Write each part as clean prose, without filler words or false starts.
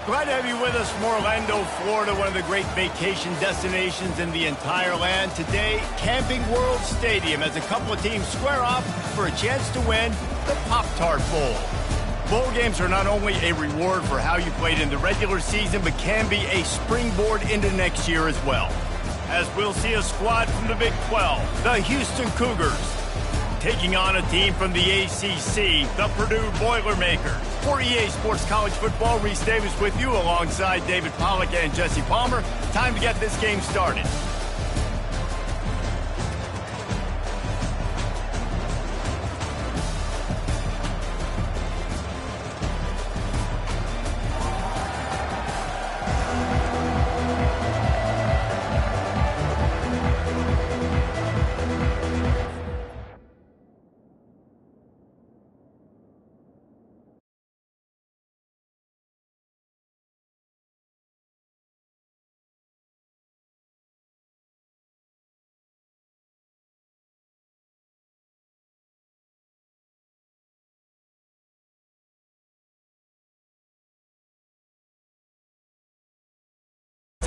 Glad to have you with us from Orlando, Florida, one of the great vacation destinations in the entire land. Today, Camping World Stadium as a couple of teams square off for a chance to win the Pop-Tart Bowl. Bowl games are not only a reward for how you played in the regular season, but can be a springboard into next year as well. As we'll see a squad from the Big 12, the Houston Cougars, taking on a team from the ACC, the Purdue Boilermakers. For EA Sports College Football, Reese Davis with you alongside David Pollack and Jesse Palmer. Time to get this game started.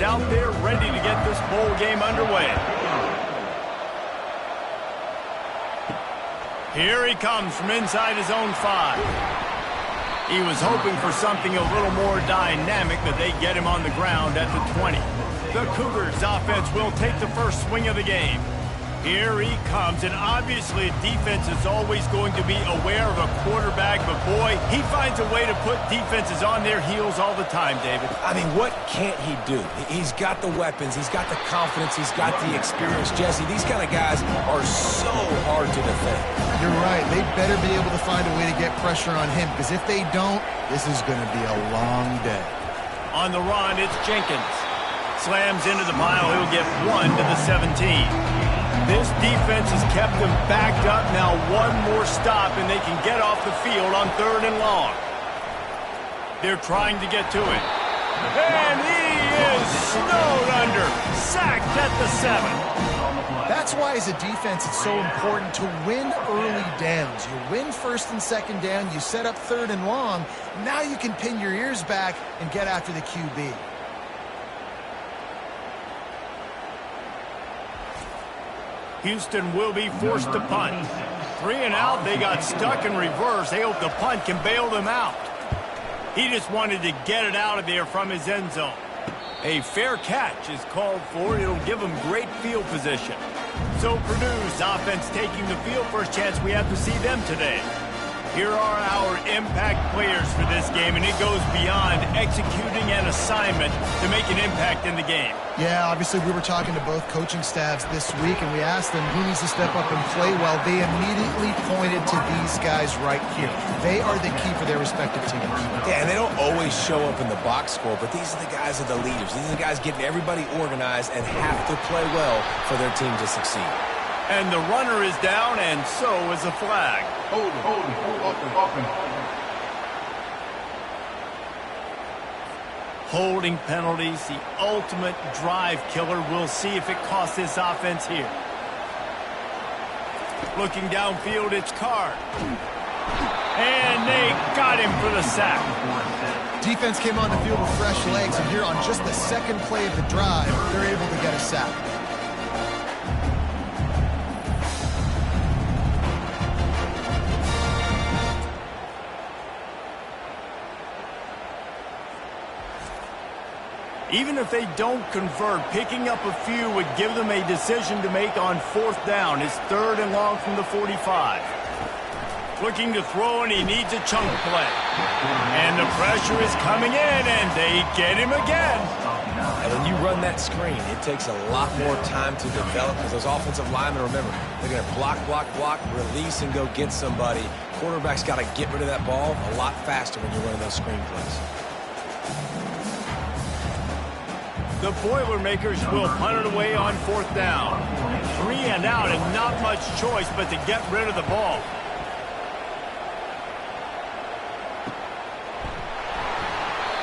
Out there ready to get this bowl game underway. Here he comes from inside his own 5. He was hoping for something a little more dynamic, but they get him on the ground at the 20. The Cougars offense will take the first swing of the game. Here he comes, and obviously defense is always going to be aware of a quarterback, but boy, he finds a way to put defenses on their heels all the time, David. I mean, what can't he do? He's got the weapons, he's got the confidence, he's got the experience. Jesse, these kind of guys are so hard to defend. You're right. They better be able to find a way to get pressure on him, because if they don't, this is going to be a long day. On the run, it's Jenkins. Slams into the pile. He'll get 1 to the 17. This defense has kept them backed up. Now one more stop, and they can get off the field on 3rd and long. They're trying to get to it. And he is snowed under. Sacked at the 7. That's why, as a defense, it's so important to win early downs. You win 1st and 2nd down. You set up 3rd and long. Now you can pin your ears back and get after the QB. Houston will be forced to punt. 3 and out, they got stuck in reverse. They hope the punt can bail them out. He just wanted to get it out of there from his end zone. A fair catch is called for. It'll give them great field position. So Purdue's offense taking the field. First chance we have to see them today. Here are our impact players for this game, and it goes beyond executing an assignment to make an impact in the game. Yeah, obviously we were talking to both coaching staffs this week, and we asked them who needs to step up and play well. They immediately pointed to these guys right here. They are the key for their respective teams. Yeah, and they don't always show up in the box score, but these are the guys that are the leaders. These are the guys getting everybody organized and have to play well for their team to succeed. And the runner is down, and so is a flag. Hold open. Holding penalties, the ultimate drive killer. We'll see if it costs this offense here. Looking downfield, it's Carr. And they got him for the sack. Defense came on the field with fresh legs, and here on just the 2nd play of the drive, they're able to get a sack. Even if they don't convert, picking up a few would give them a decision to make on 4th down. It's 3rd and long from the 45. Looking to throw, and he needs a chunk play. And the pressure is coming in, and they get him again. And when you run that screen, it takes a lot more time to develop, because those offensive linemen, remember, they're going to block, release, and go get somebody. Quarterback's got to get rid of that ball a lot faster when you're running those screen plays. The Boilermakers will punt it away on 4th down. 3 and out, and not much choice but to get rid of the ball.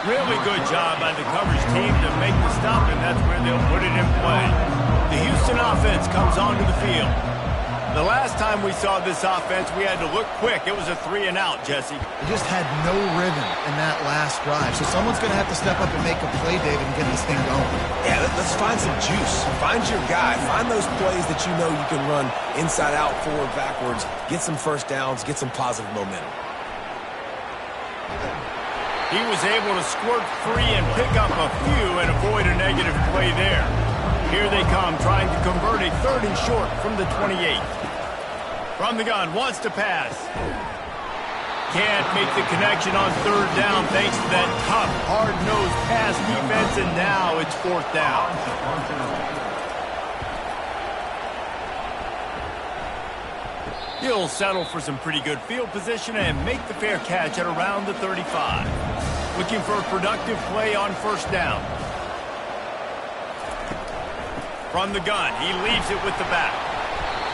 Really good job by the coverage team to make the stop, and that's where they'll put it in play. The Houston offense comes onto the field. The last time we saw this offense, we had to look quick. It was a 3-and-out, Jesse. They just had no rhythm in that last drive. So someone's going to have to step up and make a play, David, and get this thing going. Yeah, let's find some juice. Find your guy. Find those plays that you know you can run inside out, forward, backwards. Get some first downs. Get some positive momentum. He was able to squirt free and pick up a few and avoid a negative play there. Here they come, trying to convert a 3rd and short from the 28. From the gun, wants to pass. Can't make the connection on 3rd down thanks to that tough, hard-nosed pass defense, and now it's 4th down. He'll settle for some pretty good field position and make the fair catch at around the 35. Looking for a productive play on 1st down. From the gun, he leaves it with the back.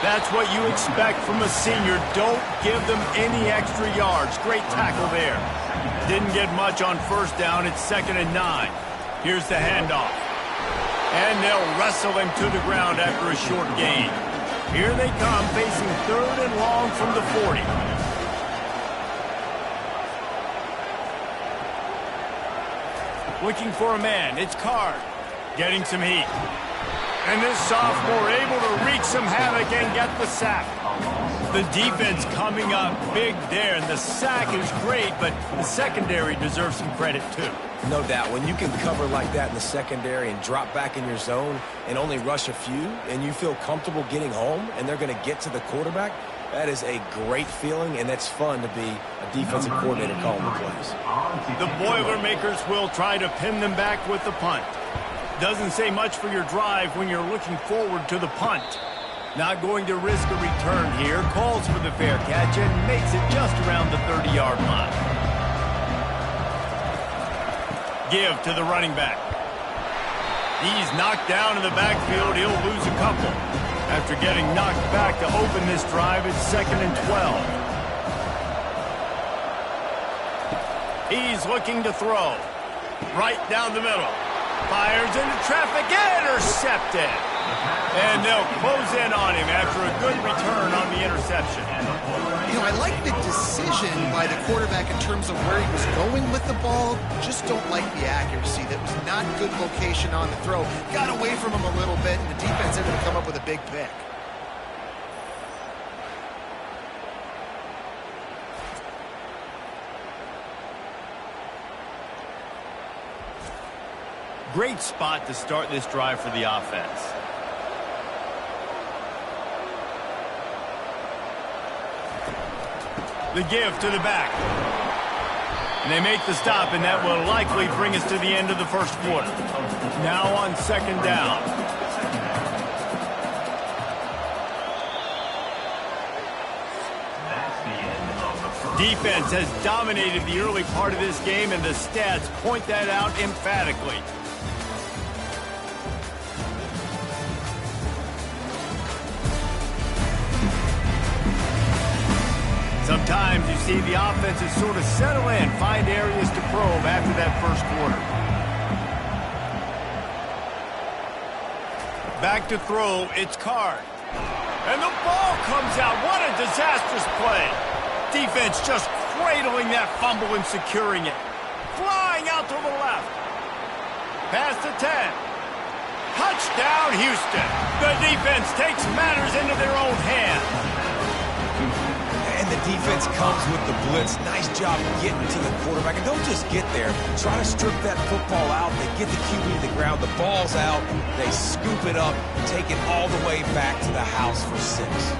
That's what you expect from a senior. Don't give them any extra yards. Great tackle there. Didn't get much on 1st down. It's 2nd and 9. Here's the handoff. And they'll wrestle him to the ground after a short gain. Here they come, facing 3rd and long from the 40. Looking for a man. It's Card. Getting some heat. And this sophomore able to wreak some havoc and get the sack. The defense coming up big there, and the sack is great, but the secondary deserves some credit too. No doubt. When you can cover like that in the secondary and drop back in your zone and only rush a few, and you feel comfortable getting home, and they're going to get to the quarterback, that is a great feeling, and it's fun to be a defensive coordinator calling the plays. The Boilermakers will try to pin them back with the punt. Doesn't say much for your drive when you're looking forward to the punt. Not going to risk a return here. Calls for the fair catch and makes it just around the 30-yard line. Give to the running back. He's knocked down in the backfield. He'll lose a couple. After getting knocked back to open this drive, it's 2nd and 12. He's looking to throw. Right down the middle. Fires into traffic, intercepted. And they'll close in on him after a good return on the interception. You know, I like the decision by the quarterback in terms of where he was going with the ball. Just don't like the accuracy. That was not good location on the throw. Got away from him a little bit, and the defense able to come up with a big pick. Great spot to start this drive for the offense. The give to the back. And they make the stop, and that will likely bring us to the end of the 1st quarter. Now on 2nd down. Defense has dominated the early part of this game, and the stats point that out emphatically. Sometimes you see the offenses sort of settle in, find areas to probe after that 1st quarter. Back to throw, it's Card. And the ball comes out. What a disastrous play. Defense just cradling that fumble and securing it. Flying out to the left. Pass to 10. Touchdown, Houston. The defense takes matters into their own hands. And the defense comes with the blitz. Nice job getting to the quarterback. And don't just get there. Try to strip that football out. They get the QB to the ground. The ball's out. They scoop it up, take it all the way back to the house for 6.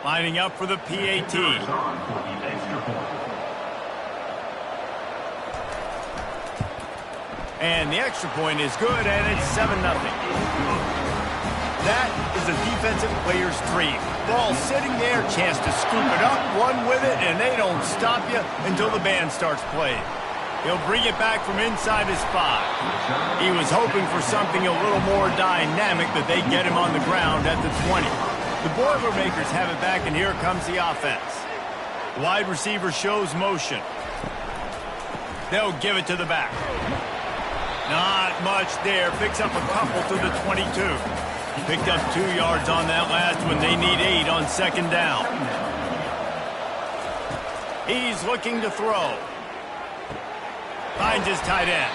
Lining up for the PAT. And the extra point is good, and it's 7-0. That is a defensive player's dream. Ball sitting there, chance to scoop it up, run with it, and they don't stop you until the band starts playing. He'll bring it back from inside his 5. He was hoping for something a little more dynamic, but they get him on the ground at the 20. The Boilermakers have it back, and here comes the offense. Wide receiver shows motion. They'll give it to the back. Not much there. Picks up a couple to the 22. Picked up 2 yards on that last one. They need 8 on second down. He's looking to throw. Finds his tight end.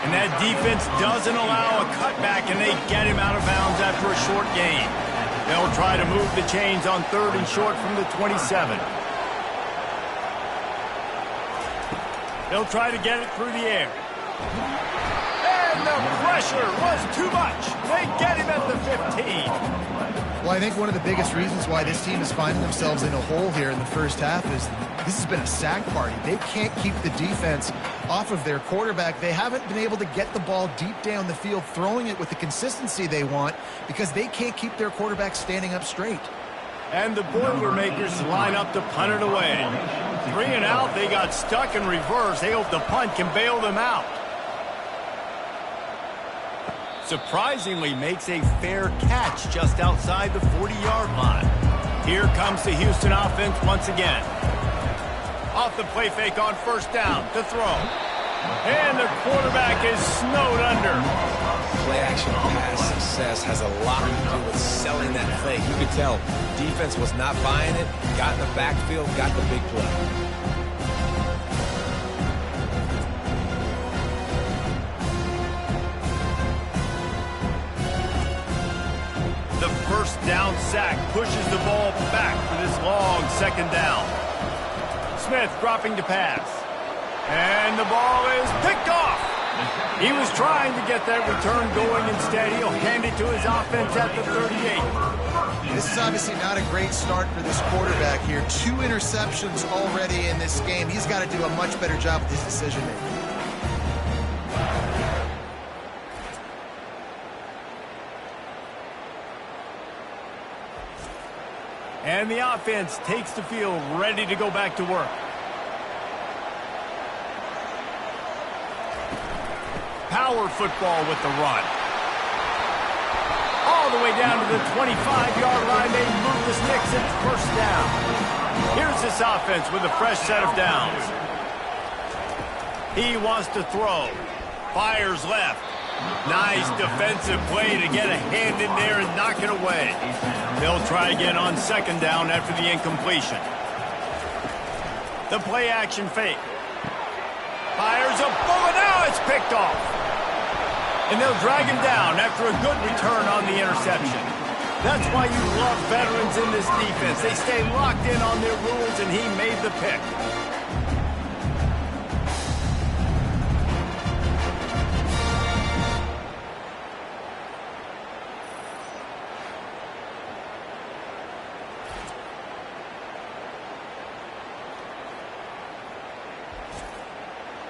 And that defense doesn't allow a cutback, and they get him out of bounds after a short gain. They'll try to move the chains on 3rd and short from the 27. They'll try to get it through the air. And the pressure was too much. They get him at the 15. Well, I think one of the biggest reasons why this team is finding themselves in a hole here in the first half is this has been a sack party. They can't keep the defense off of their quarterback. They haven't been able to get the ball deep down the field, throwing it with the consistency they want because they can't keep their quarterback standing up straight. And the Boilermakers line up to punt it away. 3 and out, they got stuck in reverse. They hope the punt can bail them out. Surprisingly makes a fair catch just outside the 40-yard line. Here comes the Houston offense once again. Off the play fake on first down to throw. And the quarterback is snowed under. Play action pass success has a lot to do with selling that fake. You could tell defense was not buying it, got in the backfield, got the big play. The first down sack pushes the ball back for this long second down. Smith dropping to pass. And the ball is picked off. He was trying to get that return going. Instead, he'll hand it to his offense at the 38. This is obviously not a great start for this quarterback here. 2 interceptions already in this game. He's got to do a much better job with his decision-making. And the offense takes the field, ready to go back to work. Power football with the run. All the way down to the 25-yard line. They move the sticks. It's first down. Here's this offense with a fresh set of downs. He wants to throw. Fires left. Nice defensive play to get a hand in there and knock it away. They'll try again on second down after the incompletion. The play action fake. Fires a bullet. Now it's picked off. And they'll drag him down after a good return on the interception. That's why you love veterans in this defense. They stay locked in on their rules, and he made the pick.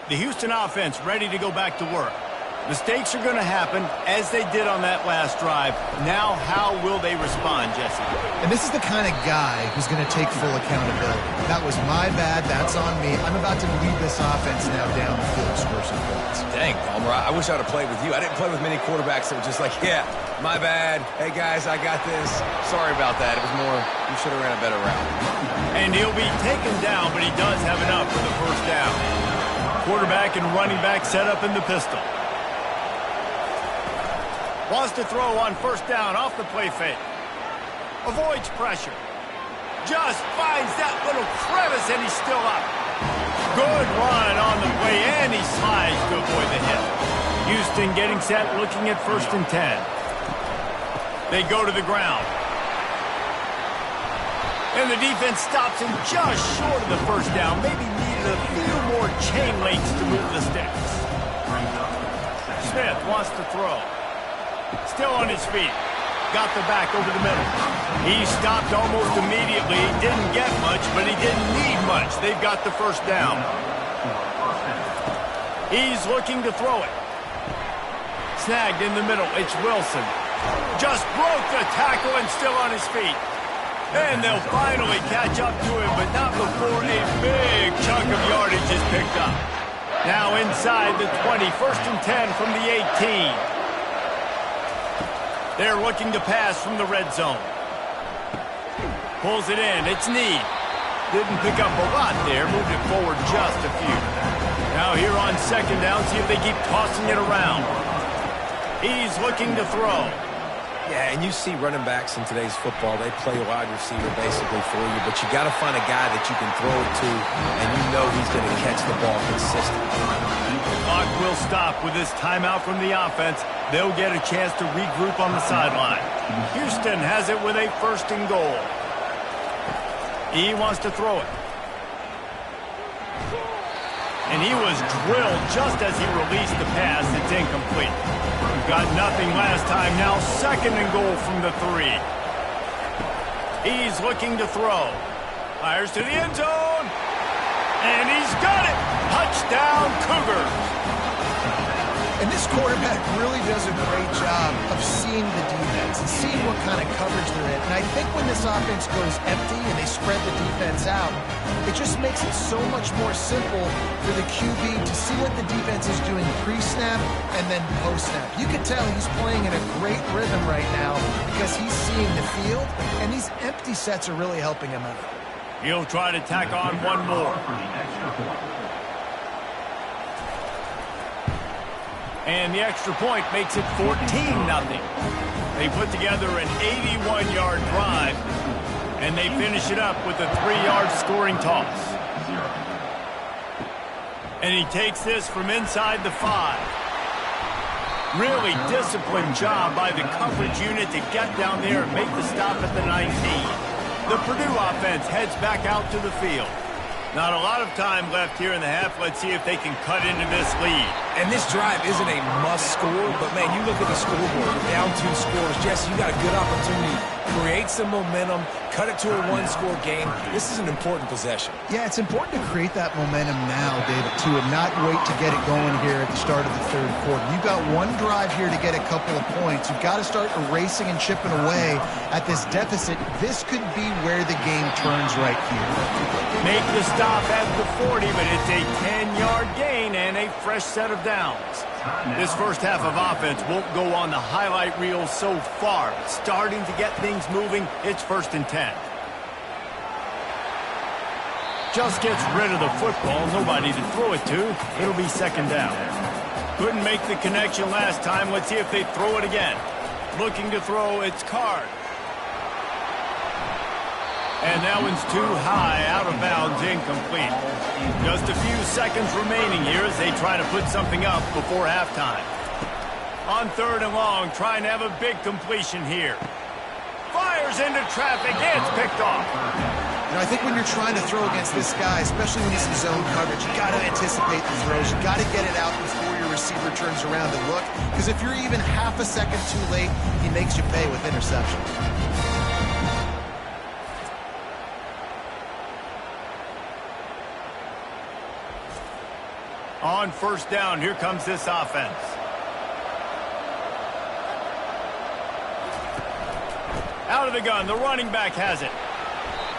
The Houston offense ready to go back to work. Mistakes are going to happen, as they did on that last drive. Now, how will they respond, Jesse? And this is the kind of guy who's going to take full accountability. That was my bad. That's on me. I'm about to lead this offense now down the field, score some points. Dang, Palmer, I wish I would have played with you. I didn't play with many quarterbacks that were just like, yeah, my bad. Hey, guys, I got this. Sorry about that. It was more, you should have ran a better route. And he'll be taken down, but he does have enough for the first down. Quarterback and running back set up in the pistol. Wants to throw on first down off the play fake. Avoids pressure. Just finds that little crevice, and he's still up. Good run on the play, and he slides to avoid the hit. Houston getting set, looking at 1st and 10. They go to the ground. And the defense stops him just short of the first down. Maybe needed a few more chain links to move the sticks. Smith wants to throw. Still on his feet. Got the back over the middle. He stopped almost immediately. He didn't get much, but he didn't need much. They've got the first down. He's looking to throw it. Snagged in the middle. It's Wilson. Just broke the tackle and still on his feet. And they'll finally catch up to him, but not before a big chunk of yardage is picked up. Now inside the 20, 1st and 10 from the 18. They're looking to pass from the red zone. Pulls it in. It's Need. Didn't pick up a lot there. Moved it forward just a few. Now here on 2nd down, see if they keep tossing it around. He's looking to throw. Yeah, and you see running backs in today's football, they play wide receiver basically for you, but you got to find a guy that you can throw it to, and you know he's going to catch the ball consistently. The clock will stop with this timeout from the offense. They'll get a chance to regroup on the sideline. Houston has it with a 1st and goal. He wants to throw it. And he was drilled just as he released the pass. It's incomplete. Got nothing last time. Now 2nd and goal from the 3. He's looking to throw. Fires to the end zone. And he's got it. Touchdown, Cougars. And this quarterback really does a great job of seeing the defense and seeing what kind of coverage they're in. And I think when this offense goes empty and they spread the defense out, it just makes it so much more simple for the QB to see what the defense is doing pre-snap and then post-snap. You can tell he's playing in a great rhythm right now because he's seeing the field, and these empty sets are really helping him out. He'll try to tack on one more. And the extra point makes it 14-0. They put together an 81-yard drive, and they finish it up with a 3-yard scoring toss. And he takes this from inside the 5. Really disciplined job by the coverage unit to get down there and make the stop at the 19. The Purdue offense heads back out to the field. Not a lot of time left here in the half. Let's see if they can cut into this lead. And this drive isn't a must score, but man, you look at the scoreboard, you're down 2 scores. Jesse, you got a good opportunity. Create some momentum, cut it to a 1-score game. This is an important possession. Yeah, it's important to create that momentum now, David, too, and not wait to get it going here at the start of the 3rd quarter. You've got one drive here to get a couple of points. You've got to start erasing and chipping away at this deficit. This could be where the game turns right here. Make the stop at the 40, but it's a 10-yard gain and a fresh set of downs. This first half of offense won't go on the highlight reel so far. Starting to get things moving, it's 1st and 10. Just gets rid of the football, nobody to throw it to. It'll be 2nd down. Couldn't make the connection last time. Let's see if they throw it again. Looking to throw, it's Card. And that one's too high, out of bounds, incomplete. Just a few seconds remaining here as they try to put something up before halftime. On 3rd and long, trying to have a big completion here. Fires into traffic, it's picked off. You know, I think when you're trying to throw against this guy, especially when he's in zone coverage, you got to anticipate the throws. You got to get it out before your receiver turns around to look. Because if you're even half a second too late, he makes you pay with interception. On 1st down, here comes this offense. Out of the gun, the running back has it.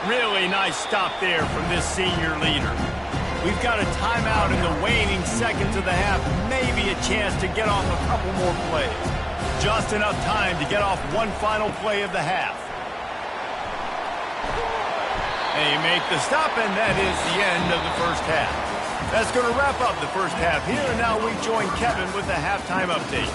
Really nice stop there from this senior leader. We've got a timeout in the waning seconds of the half. Maybe a chance to get off a couple more plays. Just enough time to get off one final play of the half. They make the stop, and that is the end of the first half. That's going to wrap up the first half here, and now we join Kevin with the halftime update.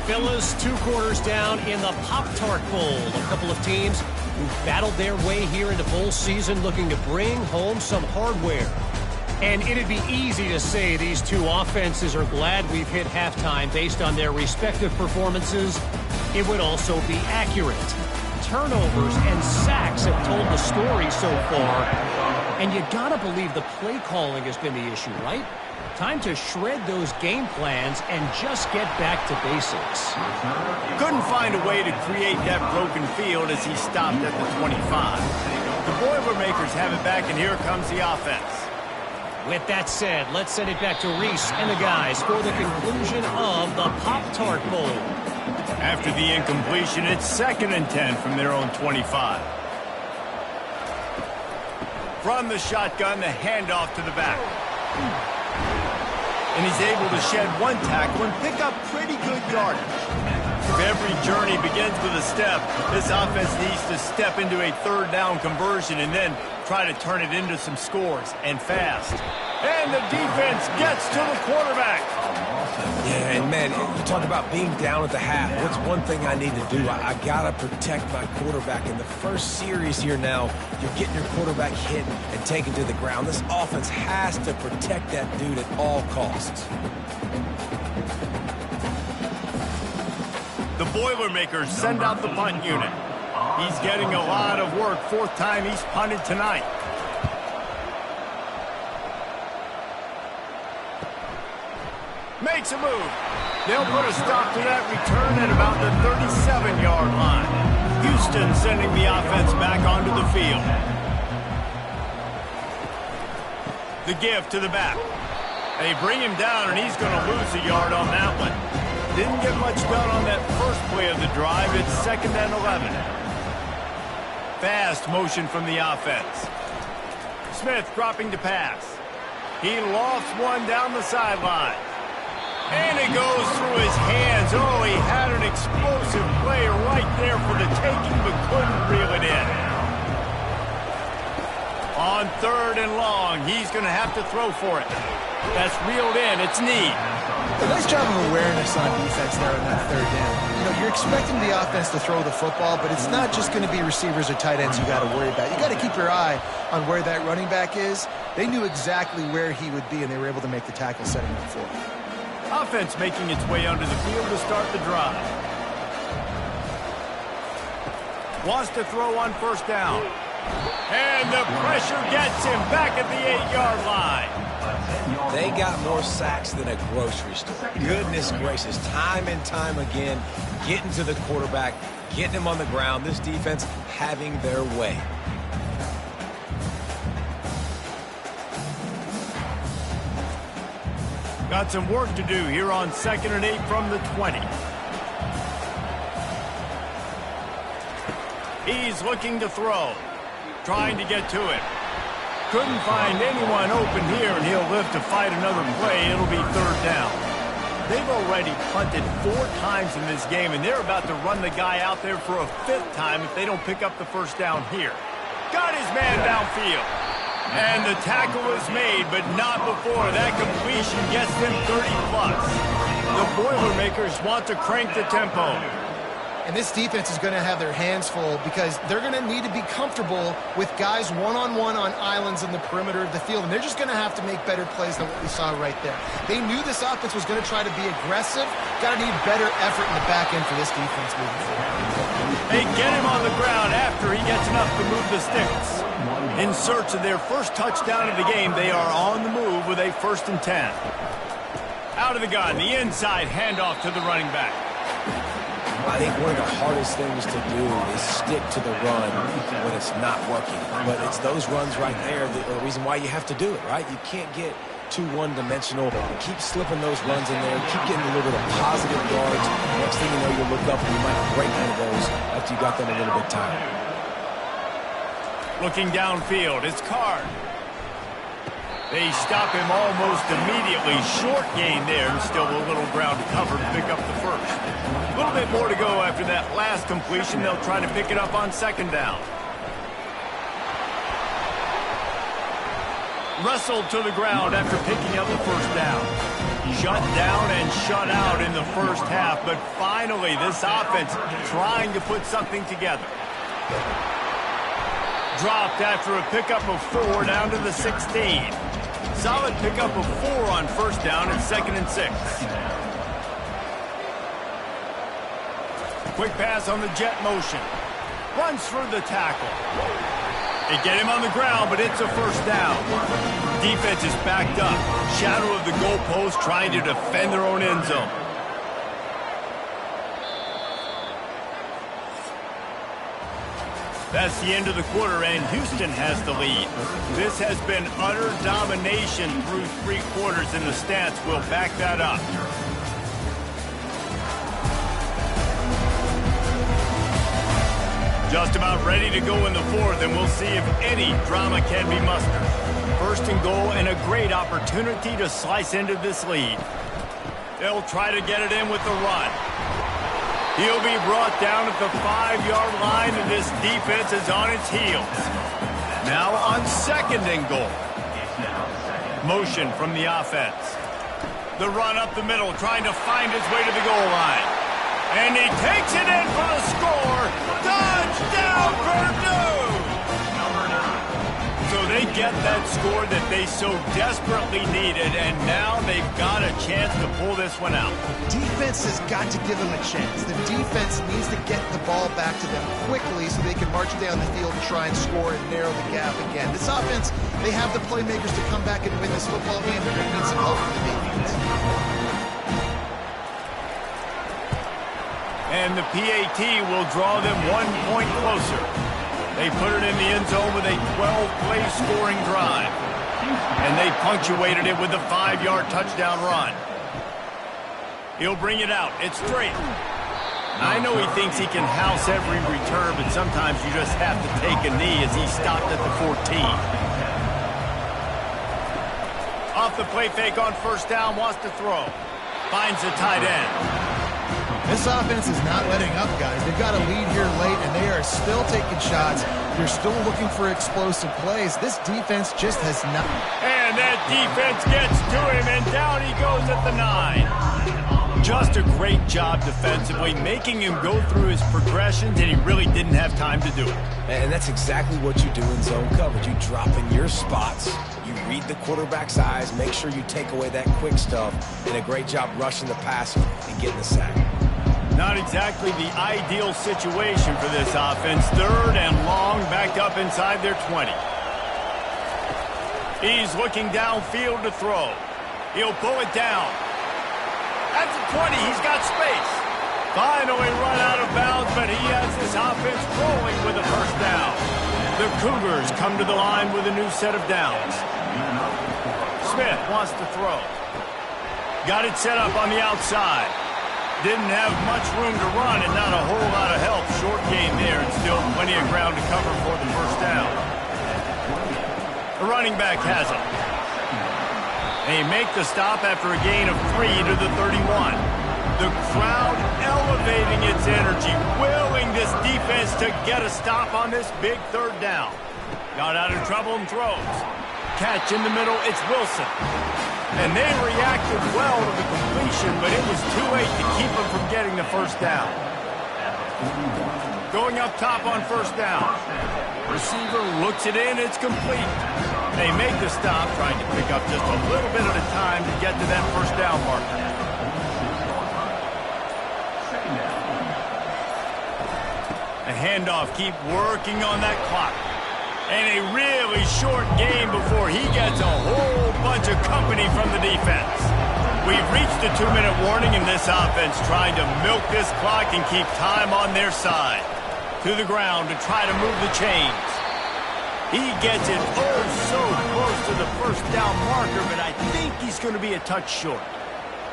Fellas, 2 quarters down in the Pop-Tart Bowl. A couple of teams who've battled their way here into bowl season looking to bring home some hardware. And it'd be easy to say these 2 offenses are glad we've hit halftime based on their respective performances. It would also be accurate. Turnovers and sacks have told the story so far. And you gotta believe the play calling has been the issue, right? Time to shred those game plans and just get back to basics. Couldn't find a way to create that broken field as he stopped at the 25. The Boilermakers have it back, and here comes the offense. With that said, let's send it back to Reese and the guys for the conclusion of the Pop-Tart Bowl. After the incompletion, it's 2nd and 10 from their own 25. From the shotgun, the handoff to the back. and he's able to shed one tackle and pick up pretty good yardage. If every journey begins with a step, this offense needs to step into a third down conversion and then try to turn it into some scores, and fast. And the defense gets to the quarterback. Yeah, and man, you talk about being down at the half. What's one thing I need to do? I got to protect my quarterback. In the first series here now, you're getting your quarterback hit and taken to the ground. This offense has to protect that dude at all costs. The Boilermakers send out the punt unit. He's getting a lot of work. Fourth time he's punted tonight. Makes a move. They'll put a stop to that return at about the 37-yard line. Houston sending the offense back onto the field. The give to the back. They bring him down, and he's going to lose a yard on that one. Didn't get much done on that first play of the drive. It's 2nd and 11. Fast motion from the offense. Smith dropping to pass. He lofts one down the sideline. And it goes through his hands. Oh, he had an explosive play right there for the taking, but couldn't reel it in. On 3rd and long, he's going to have to throw for it. That's reeled in. It's Need. A nice job of awareness on defense there on that 3rd down. You know, you're expecting the offense to throw the football, but it's not just going to be receivers or tight ends you got to worry about. You got to keep your eye on where that running back is. They knew exactly where he would be, and they were able to make the tackle setting up for him. Offense making its way onto the field to start the drive. Wants to throw on 1st down. And the pressure gets him back at the 8-yard line. They got more sacks than a grocery store. Goodness gracious. Time and time again, getting to the quarterback, getting him on the ground. This defense having their way. Got some work to do here on 2nd and 8 from the 20. He's looking to throw. Trying to get to it. Couldn't find anyone open here, and he'll live to fight another play. It'll be 3rd down. They've already punted 4 times in this game, and they're about to run the guy out there for a 5th time if they don't pick up the 1st down here. Got his man downfield. And the tackle is made, but not before that completion gets them 30+. The Boilermakers want to crank the tempo. And this defense is going to have their hands full because they're going to need to be comfortable with guys one-on-one on islands in the perimeter of the field. And they're just going to have to make better plays than what we saw right there. They knew this offense was going to try to be aggressive. Got to need better effort in the back end for this defense moving forward. They get him on the ground after he gets enough to move the sticks. In search of their first touchdown of the game, they are on the move with a 1st and 10. Out of the gun, the inside handoff to the running back. I think one of the hardest things to do is stick to the run when it's not working. But it's those runs right there that are the reason why you have to do it, right? You can't get too one-dimensional. Keep slipping those runs in there. Keep getting a little bit of positive yards. Next thing you know, you look up and you might break one of those after you got them a little bit tired. Looking downfield, it's Card. They stop him almost immediately. Short gain there, and still a little ground to cover to pick up the 1st. A little bit more to go after that last completion. They'll try to pick it up on 2nd down. Wrestled to the ground after picking up the 1st down. Shut down and shut out in the first half, but finally this offense trying to put something together. Dropped after a pickup of 4 down to the 16. Solid pickup of 4 on 1st down and 2nd and 6. Quick pass on the jet motion. Runs through the tackle. They get him on the ground, but it's a 1st down. Defense is backed up. Shadow of the goalpost trying to defend their own end zone. That's the end of the quarter, and Houston has the lead. This has been utter domination through 3 quarters, and the stats will back that up. Just about ready to go in the 4th, and we'll see if any drama can be mustered. 1st and goal and a great opportunity to slice into this lead. They'll try to get it in with the run. He'll be brought down at the 5-yard line, and this defense is on its heels. Now on 2nd and goal. Motion from the offense. The run up the middle, trying to find his way to the goal line. And he takes it in for the score. Touchdown, Purdue! So they get that score that they so desperately needed, and now they've got a chance to pull this one out. Defense has got to give them a chance. The defense needs to get the ball back to them quickly so they can march down the field and try and score and narrow the gap again. This offense, they have the playmakers to come back and win this football game. They're going to need some help from the defense. And the PAT will draw them 1 point closer. They put it in the end zone with a 12-play scoring drive. And they punctuated it with a 5-yard touchdown run. He'll bring it out. It's straight. I know he thinks he can house every return, but sometimes you just have to take a knee as he stopped at the 14. Off the play fake on 1st down, wants to throw. Finds the tight end. This offense is not letting up, guys. They've got a lead here late, and they are still taking shots. They're still looking for explosive plays. This defense just has not. And that defense gets to him, and down he goes at the 9. Just a great job defensively, making him go through his progressions, and he really didn't have time to do it. And that's exactly what you do in zone coverage. You drop in your spots. You read the quarterback's eyes, make sure you take away that quick stuff, and a great job rushing the passer and getting the sack. Not exactly the ideal situation for this offense. 3rd and long, backed up inside their 20. He's looking downfield to throw. He'll pull it down. At the 20, he's got space. Finally run out of bounds, but he has this offense rolling with a 1st down. The Cougars come to the line with a new set of downs. Smith wants to throw. Got it set up on the outside. Didn't have much room to run and not a whole lot of help. Short gain there and still plenty of ground to cover for the 1st down. The running back has it. They make the stop after a gain of 3 to the 31. The crowd elevating its energy, willing this defense to get a stop on this big 3rd down. Got out of trouble and throws. Catch in the middle, it's Wilson. And they reacted well to the completion, but it was too late to keep them from getting the 1st down. Going up top on 1st down. Receiver looks it in, it's complete. They make the stop, trying to pick up just a little bit at a time to get to that 1st down marker. A handoff, keep working on that clock. And a really short game before he gets a whole bunch of company from the defense. We've reached the 2-minute warning, and this offense trying to milk this clock and keep time on their side. To the ground to try to move the chains. He gets it oh so close to the 1st down marker, but I think he's going to be a touch short.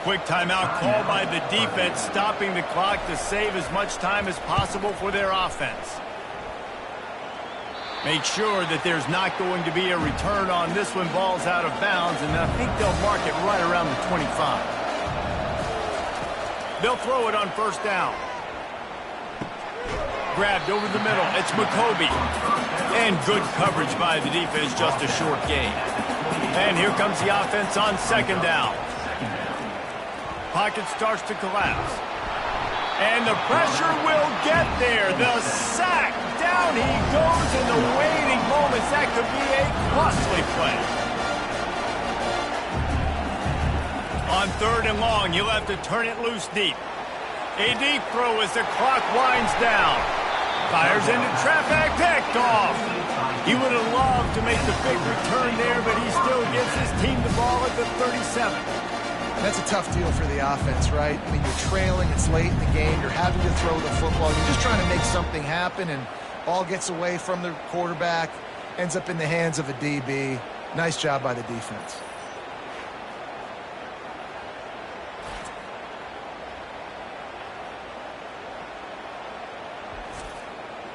Quick timeout called by the defense, stopping the clock to save as much time as possible for their offense. Make sure that there's not going to be a return on this when ball's out of bounds, and I think they'll mark it right around the 25. They'll throw it on 1st down. Grabbed over the middle. It's McCoby. And good coverage by the defense, just a short gain. And here comes the offense on 2nd down. Pocket starts to collapse. And the pressure will get there. The sack. Down he goes in the waiting moments. That could be a costly play. On 3rd and long, he'll have to turn it loose deep. A deep throw as the clock winds down. Fires into traffic, picked off. He would have loved to make the big return there, but he still gives his team the ball at the 37. That's a tough deal for the offense, right? I mean, you're trailing, it's late in the game, you're having to throw the football, you're just trying to make something happen, and ball gets away from the quarterback, ends up in the hands of a DB. Nice job by the defense.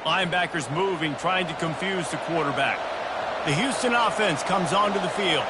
Linebackers moving, trying to confuse the quarterback. The Houston offense comes onto the field.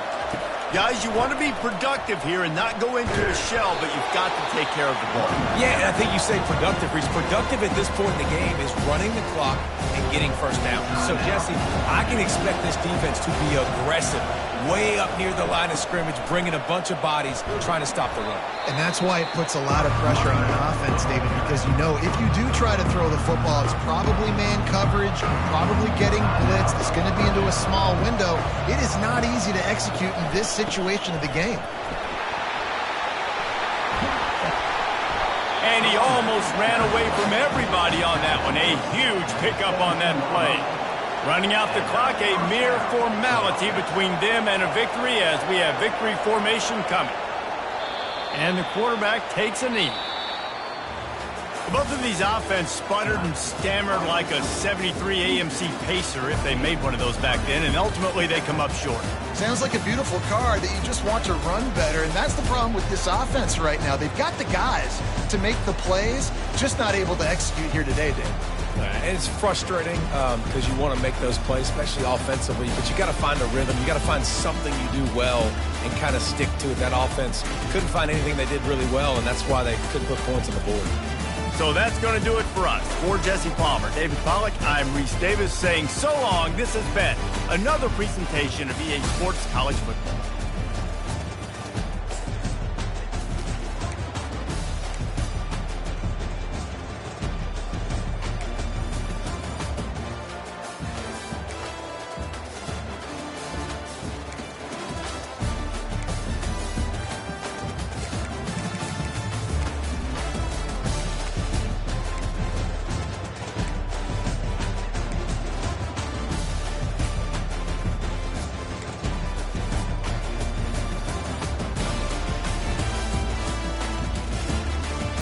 Guys, you want to be productive here and not go into a shell, but you've got to take care of the ball. Yeah, and I think you say productive, Reese. Productive at this point in the game is running the clock and getting first down. So, Jesse, I can expect this defense to be aggressive, way up near the line of scrimmage, bringing a bunch of bodies, trying to stop the run. And that's why it puts a lot of pressure on an offense, David, because you know if you do try to throw the football, it's probably man coverage, probably getting blitzed. It's going to be into a small window. It is not easy to execute in this situation of the game. And he almost ran away from everybody on that one. A huge pickup on that play. Running out the clock, a mere formality between them and a victory as we have victory formation coming. And the quarterback takes a knee. Both of these offense sputtered and stammered like a 73 AMC Pacer if they made one of those back then, and ultimately they come up short. Sounds like a beautiful car that you just want to run better, and that's the problem with this offense right now. They've got the guys to make the plays, just not able to execute here today, Dave. And it's frustrating because you want to make those plays, especially offensively, but you got to find a rhythm. You got to find something you do well and kind of stick to it. That offense couldn't find anything they did really well, and that's why they couldn't put points on the board. So that's going to do it for us. For Jesse Palmer, David Pollack, I'm Reese Davis saying so long. This has been another presentation of EA Sports College Football.